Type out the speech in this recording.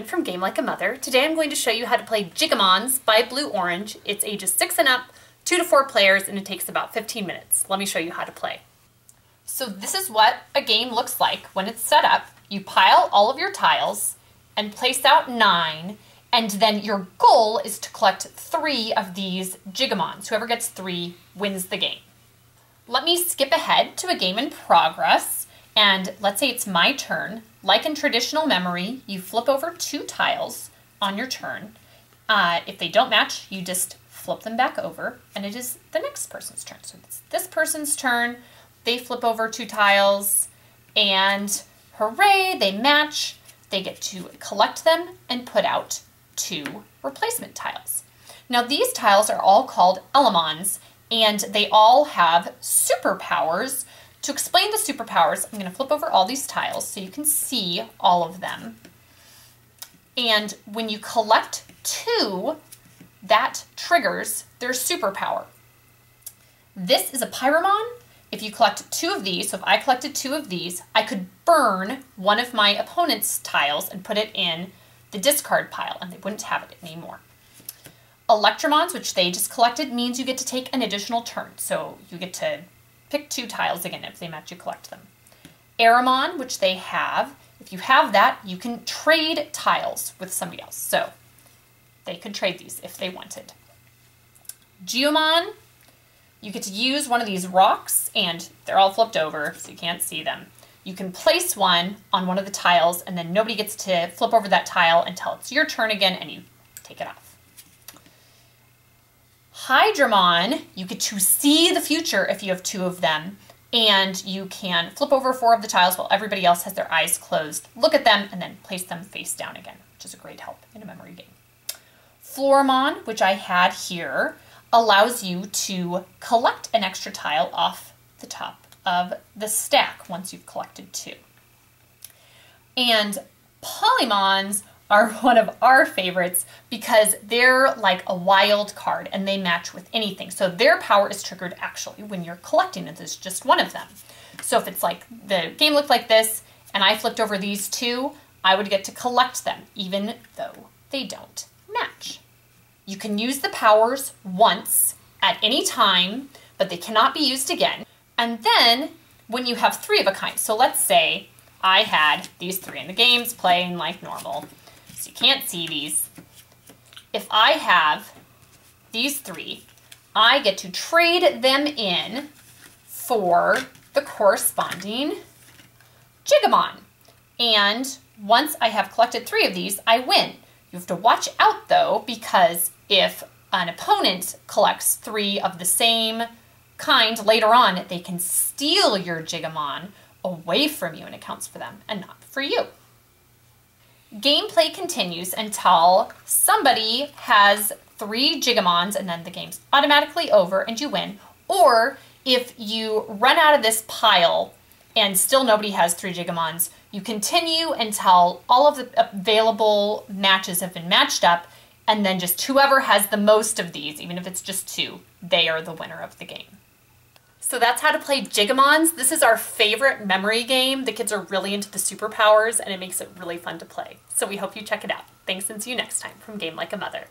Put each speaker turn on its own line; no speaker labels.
again from Game Like a Mother. Today I'm going to show you how to play Gigamons by Blue Orange. It's ages 6 and up, 2 to 4 players, and it takes about 15 minutes. Let me show you how to play. So this is what a game looks like when it's set up. You pile all of your tiles and place out 9, and then your goal is to collect 3 of these Gigamons. Whoever gets 3 wins the game. Let me skip ahead to a game in progress, and let's say it's my turn. Like in traditional memory, you flip over 2 tiles on your turn. If they don't match, you just flip them back over, and it is the next person's turn. So it's this person's turn. They flip over 2 tiles, and hooray, they match. They get to collect them and put out 2 replacement tiles. Now these tiles are all called Elemons, and they all have superpowers. To explain the superpowers, I'm going to flip over all these tiles so you can see all of them. And when you collect 2, that triggers their superpower. This is a Pyromon. If you collect 2 of these, so if I collected 2 of these, I could burn one of my opponent's tiles and put it in the discard pile, and they wouldn't have it anymore. Electromons, which they just collected, means you get to take an additional turn. So you get to pick 2 tiles again. If they match, you collect them. Aramon, which they have, if you have that, you can trade tiles with somebody else. So they could trade these if they wanted. Gigamon, you get to use one of these rocks, and they're all flipped over, so you can't see them. You can place one on one of the tiles, and then nobody gets to flip over that tile until it's your turn again, and you take it off. Hydramon, you get to see the future if you have 2 of them, and you can flip over 4 of the tiles while everybody else has their eyes closed, look at them, and then place them face down again, which is a great help in a memory game. Floramon, which I had here, allows you to collect an extra tile off the top of the stack once you've collected 2. And Polymons are one of our favorites because they're like a wild card and they match with anything. So their power is triggered actually when you're collecting it. There's just one of them. So if it's like the game looked like this and I flipped over these 2, I would get to collect them even though they don't match. You can use the powers once at any time, but they cannot be used again. And then when you have 3 of a kind, so let's say I had these 3 and the game's playing like normal. So you can't see these. If I have these 3, I get to trade them in for the corresponding Gigamon. And once I have collected 3 of these, I win. You have to watch out though, because if an opponent collects 3 of the same kind later on, they can steal your Gigamon away from you and it counts for them and not for you. Gameplay continues until somebody has 3 Gigamons and then the game's automatically over and you win. Or if you run out of this pile and still nobody has 3 Gigamons, you continue until all of the available matches have been matched up, and then just whoever has the most of these, even if it's just 2, they are the winner of the game. So that's how to play Gigamons. This is our favorite memory game. The kids are really into the superpowers and it makes it really fun to play. So we hope you check it out. Thanks and see you next time from Game Like a Mother.